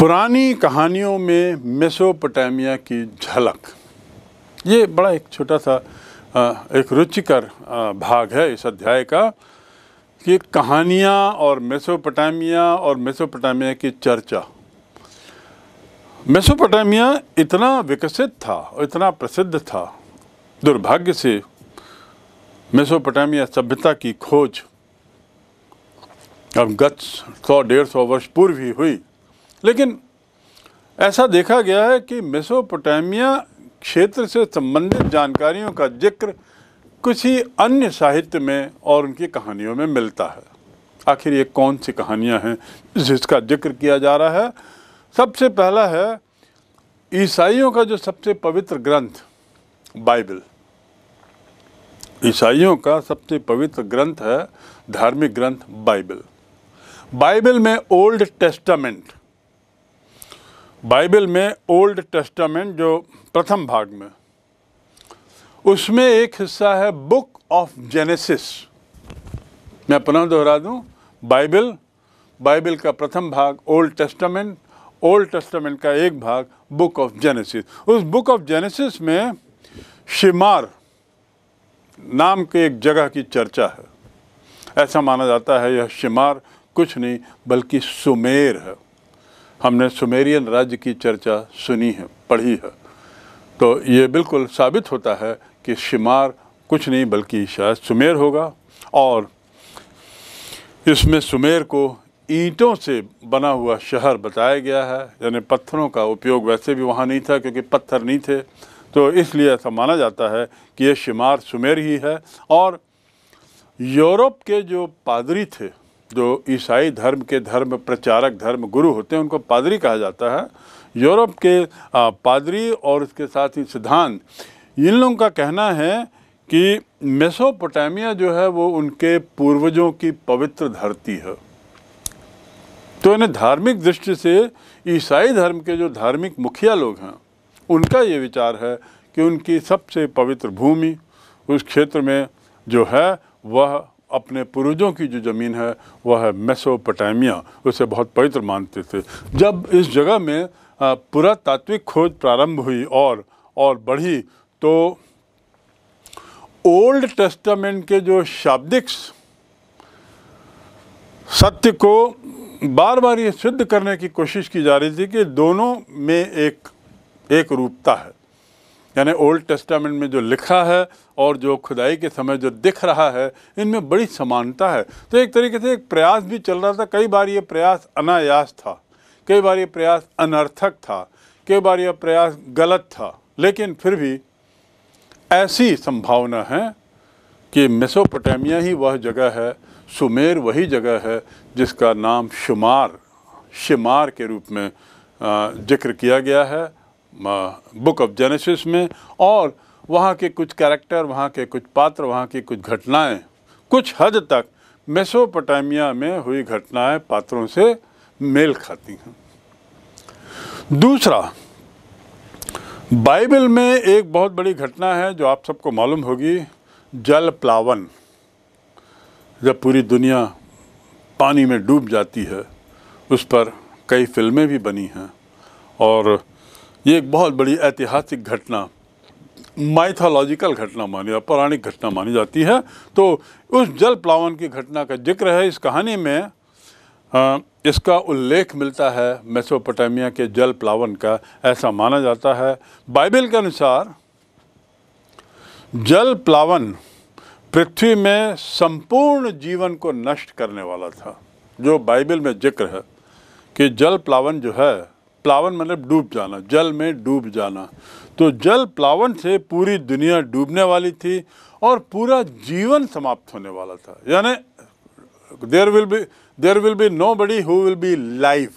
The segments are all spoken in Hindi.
पुरानी कहानियों में मेसोपोटामिया की झलक, ये बड़ा एक छोटा सा एक रुचिकर भाग है इस अध्याय का कि कहानियाँ और मेसोपोटामिया की चर्चा। मेसोपोटामिया इतना विकसित था और इतना प्रसिद्ध था, दुर्भाग्य से मेसोपोटामिया सभ्यता की खोज अब गत 100-150 वर्ष पूर्व ही हुई, लेकिन ऐसा देखा गया है कि मेसोपोटामिया क्षेत्र से संबंधित जानकारियों का जिक्र कुछ ही अन्य साहित्य में और उनकी कहानियों में मिलता है। आखिर ये कौन सी कहानियां हैं जिसका जिक्र किया जा रहा है? सबसे पहला है ईसाइयों का जो सबसे पवित्र ग्रंथ बाइबल। ईसाइयों का सबसे पवित्र ग्रंथ है, धार्मिक ग्रंथ बाइबल। बाइबल में ओल्ड टेस्टामेंट जो प्रथम भाग में, उसमें एक हिस्सा है बुक ऑफ जेनेसिस। मैं पुनः दोहरा दूं, बाइबल का प्रथम भाग ओल्ड टेस्टामेंट का एक भाग बुक ऑफ जेनेसिस। उस बुक ऑफ जेनेसिस में शिमार नाम के एक जगह की चर्चा है। ऐसा माना जाता है यह शिमार कुछ नहीं बल्कि सुमेर है। हमने सुमेरियन राज्य की चर्चा सुनी है, पढ़ी है, तो ये बिल्कुल साबित होता है कि शिमार कुछ नहीं बल्कि शायद सुमेर होगा। और इसमें सुमेर को ईंटों से बना हुआ शहर बताया गया है, यानी पत्थरों का उपयोग वैसे भी वहाँ नहीं था क्योंकि पत्थर नहीं थे, तो इसलिए ऐसा माना जाता है कि ये शिमार सुमेर ही है। और यूरोप के जो पादरी थे, जो ईसाई धर्म के धर्म प्रचारक, धर्म गुरु होते हैं, उनको पादरी कहा जाता है। यूरोप के पादरी और इसके साथ ही सिद्धांत, इन लोगों का कहना है कि मेसोपोटामिया जो है वो उनके पूर्वजों की पवित्र धरती है। तो इन्हें धार्मिक दृष्टि से ईसाई धर्म के जो धार्मिक मुखिया लोग हैं, उनका ये विचार है कि उनकी सबसे पवित्र भूमि उस क्षेत्र में जो है वह अपने पूर्वजों की जो ज़मीन है वह है मेसोपोटामिया, उसे बहुत पवित्र मानते थे। जब इस जगह में पुरातात्विक खोज प्रारंभ हुई और बढ़ी, तो ओल्ड टेस्टामेंट के जो शाब्दिक सत्य को बार बार ये सिद्ध करने की कोशिश की जा रही थी कि दोनों में एक रूपता है, यानी ओल्ड टेस्टामेंट में जो लिखा है और जो खुदाई के समय जो दिख रहा है, इनमें बड़ी समानता है। तो एक तरीके से एक प्रयास भी चल रहा था। कई बार ये प्रयास अनायास था, कई बार ये प्रयास अनर्थक था, कई बार यह प्रयास गलत था, लेकिन फिर भी ऐसी संभावना है कि मेसोपोटामिया ही वह जगह है, सुमेर वही जगह है जिसका नाम शिमार के रूप में जिक्र किया गया है बुक ऑफ जेनेसिस में। और वहाँ के कुछ कैरेक्टर, वहाँ के कुछ पात्र, वहाँ की कुछ घटनाएं कुछ हद तक मेसोपोटामिया में हुई घटनाएं पात्रों से मेल खाती हैं। दूसरा, बाइबल में एक बहुत बड़ी घटना है जो आप सबको मालूम होगी, जल प्लावन। जब पूरी दुनिया पानी में डूब जाती है, उस पर कई फिल्में भी बनी हैं और ये एक बहुत बड़ी ऐतिहासिक घटना, माइथोलॉजिकल घटना पौराणिक घटना मानी जाती है। तो उस जल प्लावन की घटना का जिक्र है इस कहानी में। इसका उल्लेख मिलता है मेसोपोटामिया के जल प्लावन का, ऐसा माना जाता है। बाइबल के अनुसार जल प्लावन पृथ्वी में संपूर्ण जीवन को नष्ट करने वाला था। जो बाइबल में जिक्र है कि जल प्लावन जो है, प्लावन मतलब डूब जाना, जल में डूब जाना, तो जल प्लावन से पूरी दुनिया डूबने वाली थी और पूरा जीवन समाप्त होने वाला था। यानी there will be nobody who will be live.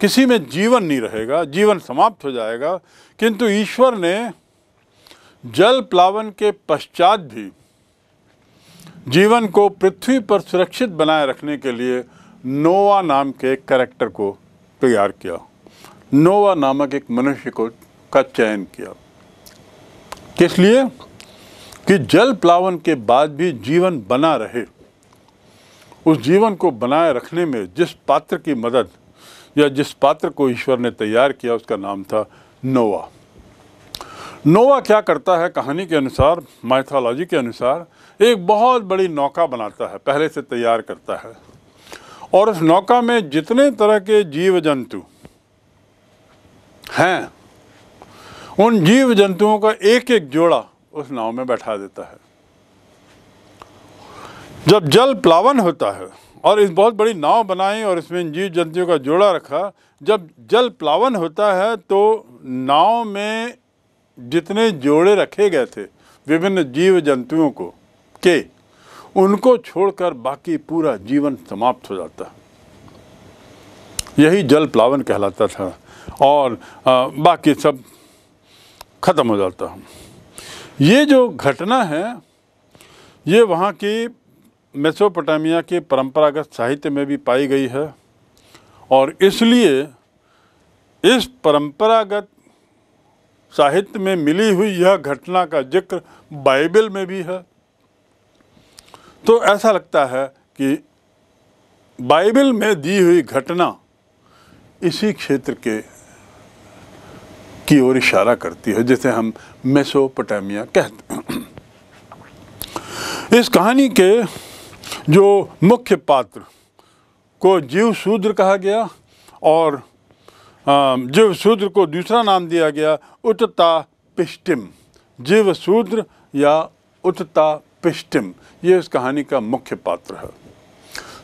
किसी में जीवन नहीं रहेगा, जीवन समाप्त हो जाएगा। किंतु ईश्वर ने जल प्लावन के पश्चात भी जीवन को पृथ्वी पर सुरक्षित बनाए रखने के लिए नोआ नाम के एक कैरेक्टर को तैयार किया। नोआ नामक एक मनुष्य का चयन किया। किस लिए? कि जल प्लावन के बाद भी जीवन बना रहे। उस जीवन को बनाए रखने में जिस पात्र की मदद या जिस पात्र को ईश्वर ने तैयार किया उसका नाम था नोआ। नोआ क्या करता है, कहानी के अनुसार, माइथोलॉजी के अनुसार, एक बहुत बड़ी नौका बनाता है, पहले से तैयार करता है, और उस नौका में जितने तरह के जीव जंतु हैं उन जीव जंतुओं का एक एक जोड़ा उस नाव में बैठा देता है। जब जल प्लावन होता है और इस बहुत बड़ी नाव बनाई और इसमें इन जीव जंतुओं का जोड़ा रखा, जब जल प्लावन होता है तो नाव में जितने जोड़े रखे गए थे विभिन्न जीव जंतुओं को उनको छोड़कर बाकी पूरा जीवन समाप्त हो जाता। यही जल प्लावन कहलाता था और बाकी सब खत्म हो जाता। ये जो घटना है ये वहाँ की मेसोपोटामिया के परंपरागत साहित्य में भी पाई गई है और इसलिए इस परंपरागत साहित्य में मिली हुई यह घटना का जिक्र बाइबल में भी है। तो ऐसा लगता है कि बाइबल में दी हुई घटना इसी क्षेत्र की ओर इशारा करती है जिसे हम मेसोपोटामिया कहते हैं। इस कहानी के जो मुख्य पात्र को जीव शूद्र कहा गया और जीव शूद्र को दूसरा नाम दिया गया उत्ता पिष्टिम। जीव शूद्र या उत्ता पिष्टिम ये इस कहानी का मुख्य पात्र है।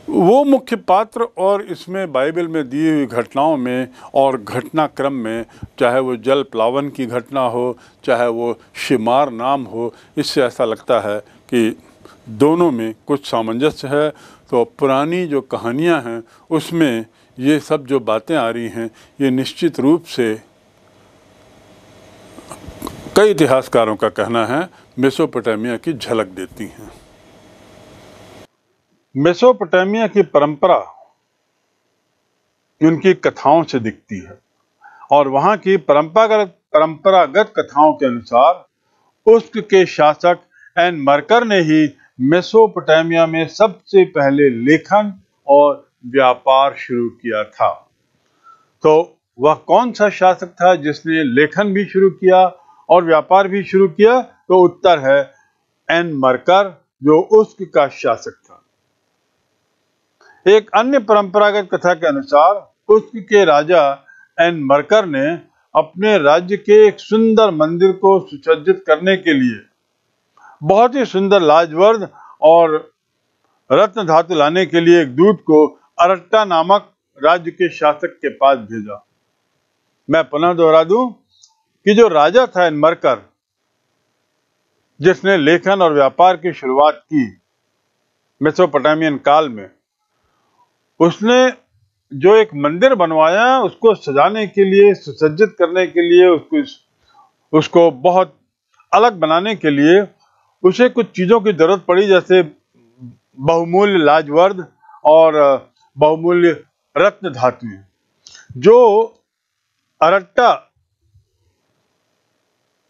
वो मुख्य पात्र और इसमें बाइबल में दी हुई घटनाओं में और घटनाक्रम में, चाहे वो जल प्लावन की घटना हो चाहे वो शिमार नाम हो, इससे ऐसा लगता है कि दोनों में कुछ सामंजस्य है। तो पुरानी जो कहानियां हैं उसमें ये सब जो बातें आ रही हैं ये निश्चित रूप से कई इतिहासकारों का कहना है मेसोपोटामिया की झलक देती हैं। मेसोपोटामिया की परंपरा उनकी कथाओं से दिखती है और वहाँ की परंपरागत कथाओं के अनुसार उस्क के शासक एन मरकर ने ही मेसोपोटामिया में सबसे पहले लेखन और व्यापार शुरू किया था। तो वह कौन सा शासक था जिसने लेखन भी शुरू किया और व्यापार भी शुरू किया? तो उत्तर है एन मरकर, जो उस्क का शासक था। एक अन्य परंपरागत कथा के अनुसार उस्क के राजा एन मरकर ने अपने राज्य के एक सुंदर मंदिर को सुसज्जित करने के लिए बहुत ही सुंदर लाजवर्द और रत्न धातु लाने के लिए एक दूत को अरट्टा नामक राज्य के शासक के पास भेजा। मैं पुनः दोहरा दूं कि जो राजा था एन मरकर, जिसने लेखन और व्यापार की शुरुआत की मेसोपोटामियन काल में, उसने जो एक मंदिर बनवाया उसको सजाने के लिए, सुसज्जित करने के लिए, उसको बहुत अलग बनाने के लिए उसे कुछ चीजों की जरूरत पड़ी, जैसे बहुमूल्य लाजवर्द और बहुमूल्य रत्न धातुएं जो अरट्टा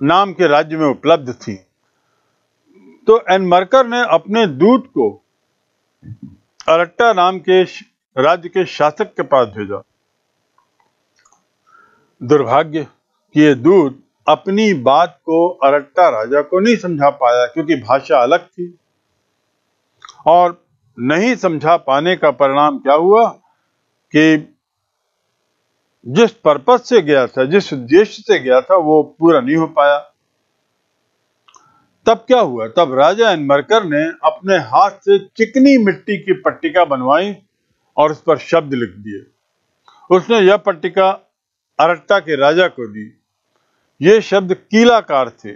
नाम के राज्य में उपलब्ध थी। तो एन मरकर ने अपने दूत को अरट्टा नाम के राज्य के शासक के पास भेजा। दुर्भाग्य कि ये दूत अपनी बात को अरट्टा राजा को नहीं समझा पाया, क्योंकि भाषा अलग थी। और नहीं समझा पाने का परिणाम क्या हुआ कि जिस पर्पस से गया था, जिस उद्देश्य से गया था, वो पूरा नहीं हो पाया। तब क्या हुआ? तब राजा एन मरकर ने अपने हाथ से चिकनी मिट्टी की पट्टिका बनवाई और उस पर शब्द लिख दिए। उसने यह पट्टिका अरट्टा के राजा को दी। ये शब्द कीलाकार थे।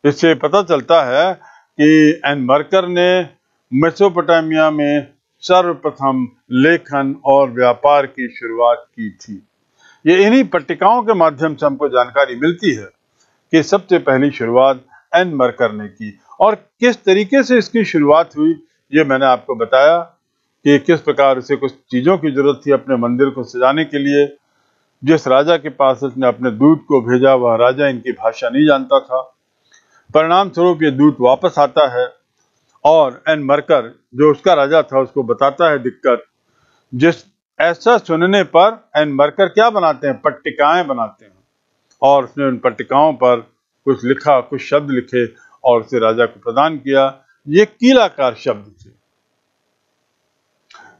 इससे पता चलता है कि एन मरकर ने मेसोपोटामिया में सर्वप्रथम लेखन और व्यापार की शुरुआत की थी। ये इन्हीं पट्टिकाओं के माध्यम से हमको जानकारी मिलती है कि सबसे पहली शुरुआत एन मरकर ने की। और किस तरीके से इसकी शुरुआत हुई ये मैंने आपको बताया कि किस प्रकार उसे कुछ चीजों की जरूरत थी अपने मंदिर को सजाने के लिए। जिस राजा के पास उसने अपने दूत को भेजा वह राजा इनकी भाषा नहीं जानता था। परिणाम स्वरूप ये दूत वापस आता है और एन मरकर, जो उसका राजा था, उसको बताता है दिक्कत। जिस ऐसा सुनने पर एन मरकर क्या बनाते हैं, पट्टिकाएं बनाते हैं, और उसने उन पट्टिकाओं पर कुछ लिखा, कुछ शब्द लिखे और उसे राजा को प्रदान किया। ये कीलाकार शब्द थे।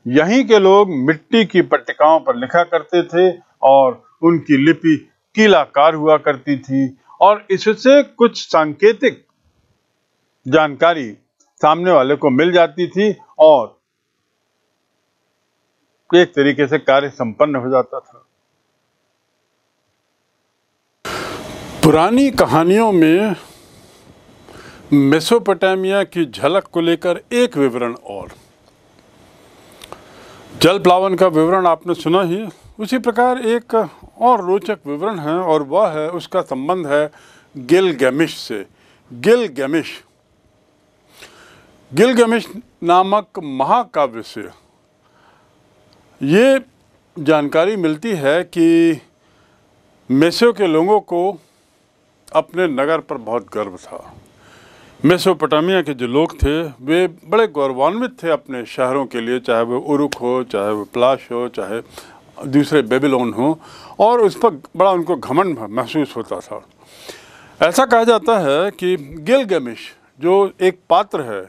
यहीं के लोग मिट्टी की पट्टिकाओं पर लिखा करते थे और उनकी लिपि कीलाकार हुआ करती थी, और इससे कुछ सांकेतिक जानकारी सामने वाले को मिल जाती थी और एक तरीके से कार्य संपन्न हो जाता था। पुरानी कहानियों में मेसोपोटामिया की झलक को लेकर एक विवरण और, जल प्लावन का विवरण आपने सुना ही, उसी प्रकार एक और रोचक विवरण है और वह है, उसका संबंध है गिलगैमिश से। गिलगैमिश नामक महाकाव्य से ये जानकारी मिलती है कि मेसो के लोगों को अपने नगर पर बहुत गर्व था। मेसोपोटामिया के जो लोग थे वे बड़े गौरवान्वित थे अपने शहरों के लिए, चाहे वो उरुक हो, चाहे वो प्लाश हो, चाहे दूसरे बेबीलोन हो, और उस पर बड़ा उनको घमंड महसूस होता था। ऐसा कहा जाता है कि गिलगैमिश जो एक पात्र है,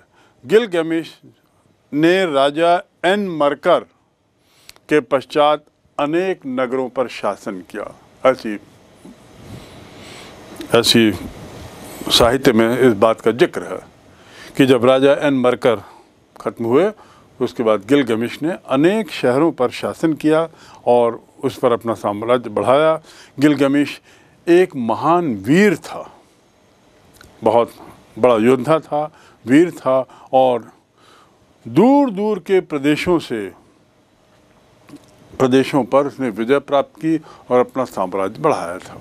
गिलगैमिश ने राजा एन मरकर के पश्चात अनेक नगरों पर शासन किया। ऐसी साहित्य में इस बात का जिक्र है कि जब राजा एन मरकर खत्म हुए उसके बाद गिलगैमिश ने अनेक शहरों पर शासन किया और उस पर अपना साम्राज्य बढ़ाया। गिलगैमिश एक महान वीर था, बहुत बड़ा योद्धा था, वीर था, और दूर दूर के प्रदेशों पर उसने विजय प्राप्त की और अपना साम्राज्य बढ़ाया था।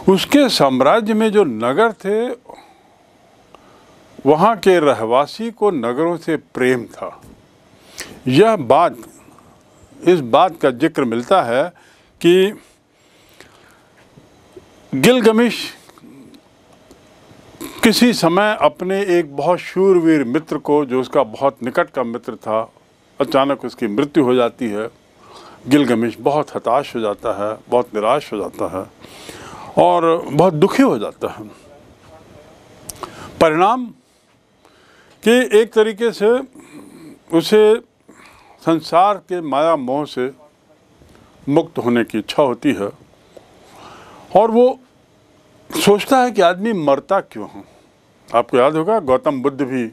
उसके साम्राज्य में जो नगर थे वहाँ के रहवासी को नगरों से प्रेम था। इस बात का जिक्र मिलता है कि गिलगैमिश किसी समय अपने एक बहुत शूरवीर मित्र को, जो उसका बहुत निकट का मित्र था, अचानक उसकी मृत्यु हो जाती है। गिलगैमिश बहुत हताश हो जाता है, बहुत निराश हो जाता है और बहुत दुखी हो जाता है। परिणाम कि एक तरीके से उसे संसार के माया मोह से मुक्त होने की इच्छा होती है और वो सोचता है कि आदमी मरता क्यों है। आपको याद होगा गौतम बुद्ध भी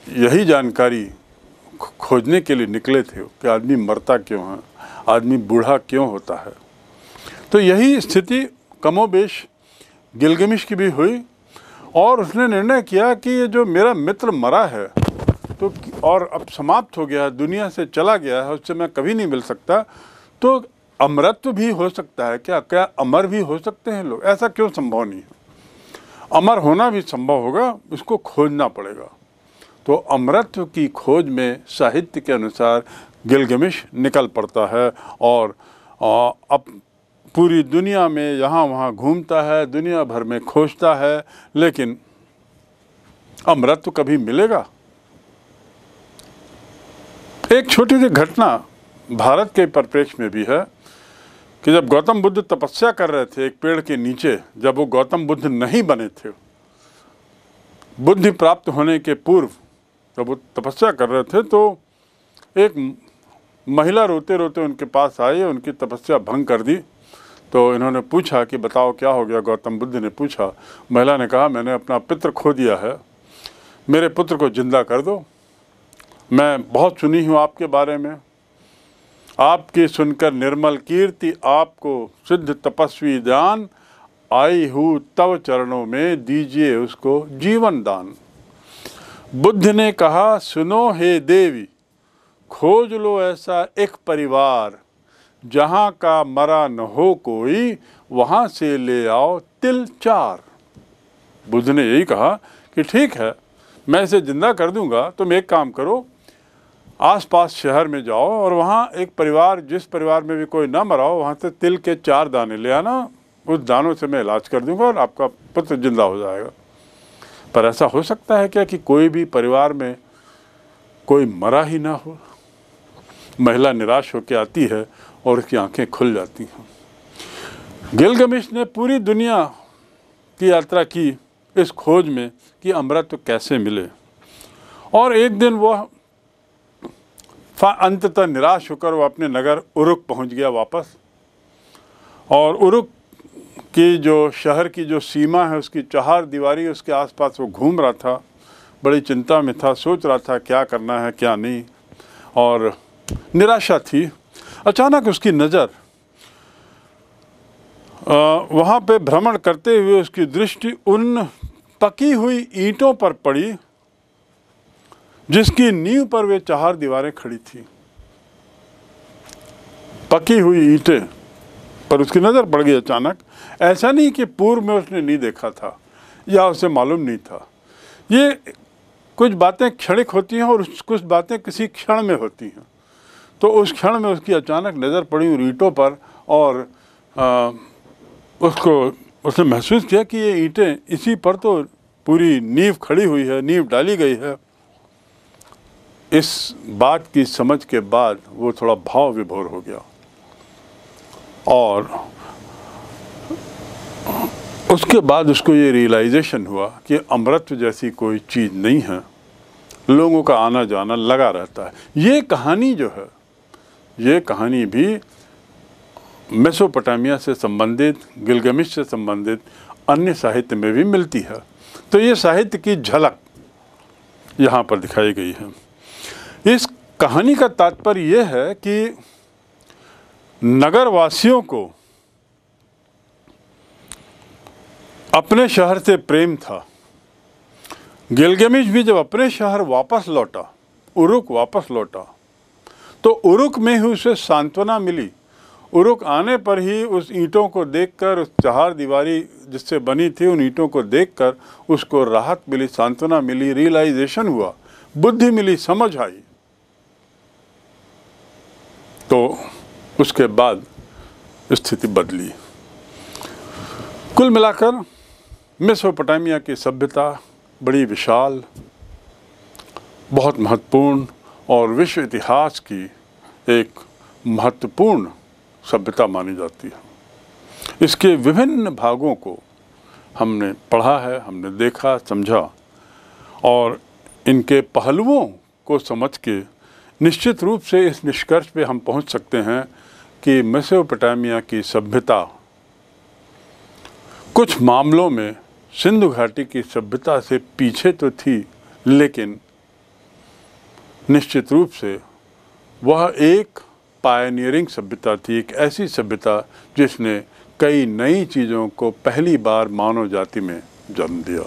यही जानकारी खोजने के लिए निकले थे कि आदमी मरता क्यों है, आदमी बूढ़ा क्यों होता है। तो यही स्थिति कमोबेश गिलगैमिश की भी हुई और उसने निर्णय किया कि ये जो मेरा मित्र मरा है तो और अब समाप्त हो गया है, दुनिया से चला गया है, उससे मैं कभी नहीं मिल सकता, तो अमरत्व भी हो सकता है क्या अमर भी हो सकते हैं लोग? ऐसा क्यों संभव नहीं है? अमर होना भी संभव होगा, उसको खोजना पड़ेगा। तो अमरत्व की खोज में साहित्य के अनुसार गिलगैमिश निकल पड़ता है और अब पूरी दुनिया में यहाँ वहाँ घूमता है, दुनिया भर में खोजता है, लेकिन अमरत्व कभी मिलेगा? एक छोटी सी घटना भारत के परिप्रेक्ष्य में भी है कि जब गौतम बुद्ध तपस्या कर रहे थे एक पेड़ के नीचे, जब वो गौतम बुद्ध नहीं बने थे, बुद्धि प्राप्त होने के पूर्व जब वो तपस्या कर रहे थे, तो एक महिला रोते रोते उनके पास आई, उनकी तपस्या भंग कर दी। तो इन्होंने पूछा कि बताओ क्या हो गया? गौतम बुद्ध ने पूछा। महिला ने कहा मैंने अपना पितृ खो दिया है, मेरे पुत्र को जिंदा कर दो। मैं बहुत सुनी हूँ आपके बारे में, आपकी सुनकर निर्मल कीर्ति, आपको सिद्ध तपस्वी दान, आई हूँ तव चरणों में, दीजिए उसको जीवन दान। बुद्ध ने कहा सुनो हे देवी, खोज लो ऐसा एक परिवार, जहाँ का मरा न हो कोई, वहाँ से ले आओ तिल 4। बुद्ध ने यही कहा कि ठीक है मैं इसे जिंदा कर दूंगा, तुम एक काम करो, आसपास शहर में जाओ और वहाँ एक परिवार, जिस परिवार में भी कोई ना मरा हो, वहाँ से तिल के 4 दाने ले आना, उस दानों से मैं इलाज कर दूंगा और आपका पुत्र जिंदा हो जाएगा। पर ऐसा हो सकता है क्या कि कोई भी परिवार में कोई मरा ही ना हो? महिला निराश होकर आती है और उसकी आंखें खुल जाती हैं। गिलगमेश ने पूरी दुनिया की यात्रा की इस खोज में कि अमृत कैसे मिले, और एक दिन वह अंततः निराश होकर वह अपने नगर उरुक पहुंच गया वापस। और उरुक की जो शहर की जो सीमा है उसकी 4 दीवारी उसके आसपास वो घूम रहा था, बड़ी चिंता में था, सोच रहा था क्या करना है क्या नहीं, और निराशा थी। अचानक उसकी नज़र वहाँ पे भ्रमण करते हुए उसकी दृष्टि उन पकी हुई ईंटों पर पड़ी जिसकी नींव पर वे 4 दीवारें खड़ी थी। पकी हुई ईंटें पर उसकी नज़र पड़ गई अचानक। ऐसा नहीं कि पूर्व में उसने नहीं देखा था या उसे मालूम नहीं था। ये कुछ बातें क्षणिक होती हैं और कुछ बातें किसी क्षण में होती हैं। तो उस क्षण में उसकी अचानक नज़र पड़ी उन ईंटों पर, और उसने महसूस किया कि ये ईंटें, इसी पर तो पूरी नींव खड़ी हुई है, नींव डाली गई है। इस बात की समझ के बाद वो थोड़ा भाव विभोर हो गया, और उसके बाद उसको ये रियलाइजेशन हुआ कि अमृत जैसी कोई चीज़ नहीं है, लोगों का आना जाना लगा रहता है। ये कहानी जो है, ये कहानी भी मेसोपोटामिया से संबंधित, गिलगमेश से संबंधित अन्य साहित्य में भी मिलती है। तो ये साहित्य की झलक यहाँ पर दिखाई गई है। इस कहानी का तात्पर्य यह है कि नगरवासियों को अपने शहर से प्रेम था। गिलगमेश भी जब अपने शहर वापस लौटा, उरुक वापस लौटा, तो उरुक में ही उसे सांत्वना मिली। उरुक आने पर ही उस ईंटों को देखकर, उस 4 दीवारी जिससे बनी थी उन ईंटों को देखकर उसको राहत मिली, सांत्वना मिली, रियलाइजेशन हुआ, बुद्धि मिली, समझ आई। तो उसके बाद स्थिति बदली। कुल मिलाकर मेसोपोटामिया की सभ्यता बड़ी विशाल, बहुत महत्वपूर्ण और विश्व इतिहास की एक महत्वपूर्ण सभ्यता मानी जाती है। इसके विभिन्न भागों को हमने पढ़ा है, हमने देखा, समझा, और इनके पहलुओं को समझ के निश्चित रूप से इस निष्कर्ष पे हम पहुंच सकते हैं कि मेसोपोटामिया की सभ्यता कुछ मामलों में सिंधु घाटी की सभ्यता से पीछे तो थी, लेकिन निश्चित रूप से वह एक पायनियरिंग सभ्यता थी, एक ऐसी सभ्यता जिसने कई नई चीज़ों को पहली बार मानव जाति में जन्म दिया।